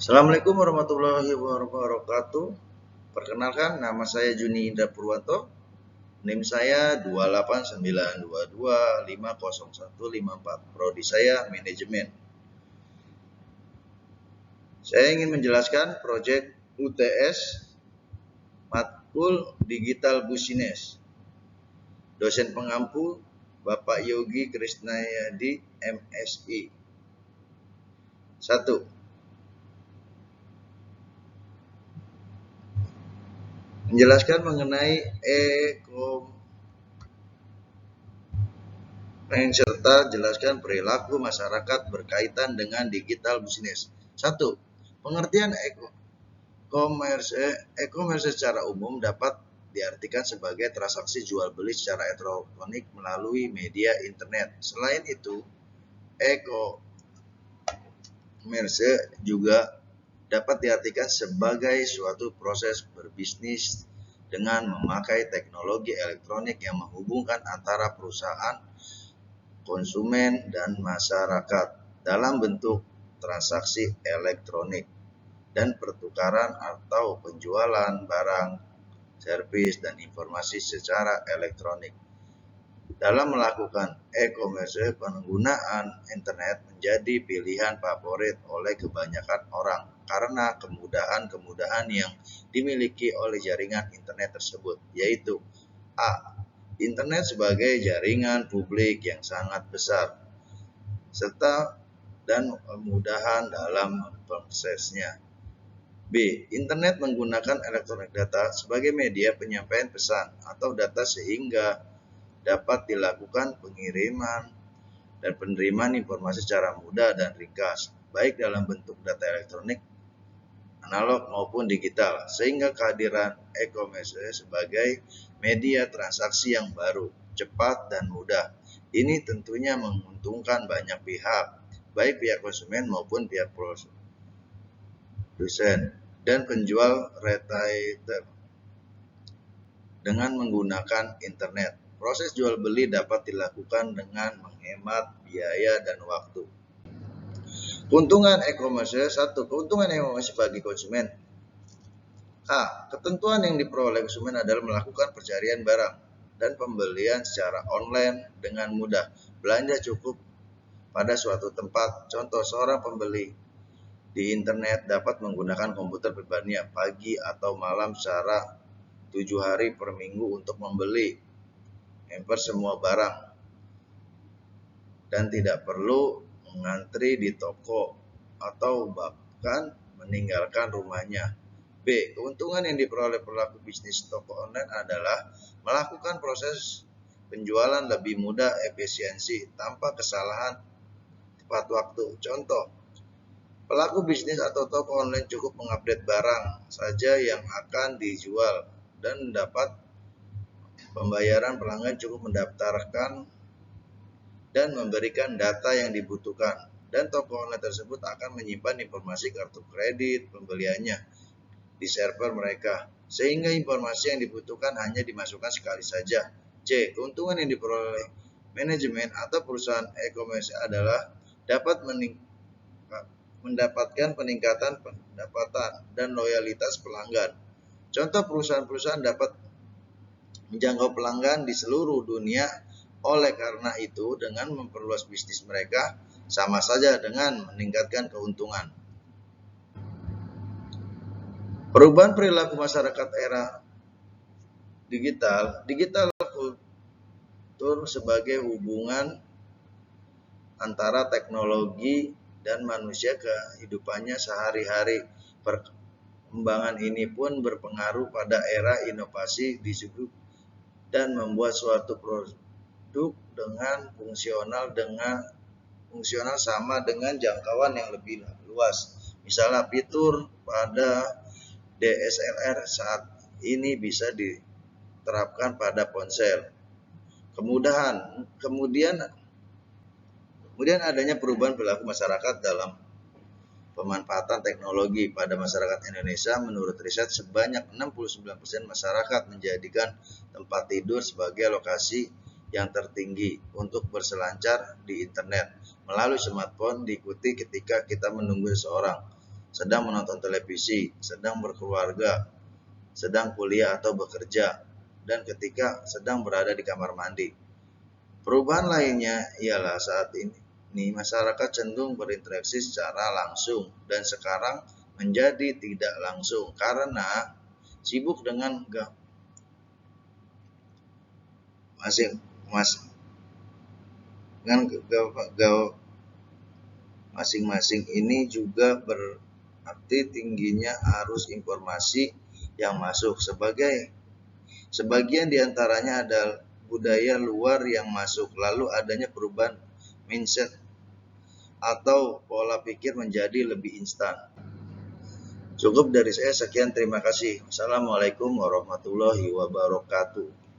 Assalamualaikum warahmatullahi wabarakatuh. Perkenalkan, nama saya Juni Indra Purwanto. NIM saya 28922505154. Prodi saya manajemen. Saya ingin menjelaskan proyek UTS Matkul Digital Business. Dosen pengampu Bapak Yogi Krisnayadi MSI. 1. Menjelaskan mengenai serta jelaskan perilaku masyarakat berkaitan dengan digital bisnis. 1. Pengertian e-commerce secara umum dapat diartikan sebagai transaksi jual beli secara elektronik melalui media internet. Selain itu, e-commerce juga dapat diartikan sebagai suatu proses berbisnis dengan memakai teknologi elektronik yang menghubungkan antara perusahaan, konsumen, dan masyarakat dalam bentuk transaksi elektronik dan pertukaran atau penjualan barang, servis, dan informasi secara elektronik. Dalam melakukan e-commerce, penggunaan internet menjadi pilihan favorit oleh kebanyakan orang karena kemudahan yang dimiliki oleh jaringan internet tersebut, yaitu A. Internet sebagai jaringan publik yang sangat besar, serta dan kemudahan dalam prosesnya. B. Internet menggunakan elektronik data sebagai media penyampaian pesan atau data sehingga dapat dilakukan pengiriman dan penerimaan informasi secara mudah dan ringkas, baik dalam bentuk data elektronik, analog maupun digital, sehingga kehadiran e-commerce sebagai media transaksi yang baru, cepat, dan mudah. Ini tentunya menguntungkan banyak pihak, baik pihak konsumen maupun pihak produsen dan penjual retailer. Dengan menggunakan internet, proses jual beli dapat dilakukan dengan menghemat biaya dan waktu. Keuntungan e-commerce. 1. Keuntungan e-commerce bagi konsumen. A. Ketentuan yang diperoleh konsumen adalah melakukan pencarian barang dan pembelian secara online dengan mudah. Belanja cukup pada suatu tempat. Contoh, seorang pembeli di internet dapat menggunakan komputer pribadinya pagi atau malam secara 7 hari per minggu untuk membeli semua barang dan tidak perlu mengantri di toko atau bahkan meninggalkan rumahnya. B. Keuntungan yang diperoleh pelaku bisnis toko online adalah melakukan proses penjualan lebih mudah, efisiensi, tanpa kesalahan tepat waktu. Contoh, pelaku bisnis atau toko online cukup mengupdate barang saja yang akan dijual dan dapat pembayaran pelanggan cukup mendaftarkan dan memberikan data yang dibutuhkan, dan toko online tersebut akan menyimpan informasi kartu kredit pembeliannya di server mereka, sehingga informasi yang dibutuhkan hanya dimasukkan sekali saja. C. Keuntungan yang diperoleh manajemen atau perusahaan e-commerce adalah dapat mendapatkan peningkatan pendapatan dan loyalitas pelanggan. Contoh, perusahaan-perusahaan dapat menjangkau pelanggan di seluruh dunia. Oleh karena itu, dengan memperluas bisnis mereka sama saja dengan meningkatkan keuntungan. Perubahan perilaku masyarakat era digital kultur sebagai hubungan antara teknologi dan manusia kehidupannya sehari-hari. Perkembangan ini pun berpengaruh pada era inovasi disebut dan membuat suatu produk dengan fungsional sama dengan jangkauan yang lebih luas. Misalnya fitur pada DSLR saat ini bisa diterapkan pada ponsel. Kemudian adanya perubahan perilaku masyarakat dalam pemanfaatan teknologi pada masyarakat Indonesia. Menurut riset, sebanyak 69% masyarakat menjadikan tempat tidur sebagai lokasi yang tertinggi untuk berselancar di internet melalui smartphone, diikuti ketika kita menunggu seseorang. sedang menonton televisi, sedang berkeluarga, sedang kuliah atau bekerja, dan ketika sedang berada di kamar mandi. Perubahan lainnya ialah saat ini masyarakat cenderung berinteraksi secara langsung dan sekarang menjadi tidak langsung karena sibuk dengan masing-masing. Ini juga berarti tingginya arus informasi yang masuk. Sebagian diantaranya adalah budaya luar yang masuk, lalu adanya perubahan mindset atau pola pikir menjadi lebih instan. Cukup dari saya, sekian, terima kasih. Wassalamualaikum warahmatullahi wabarakatuh.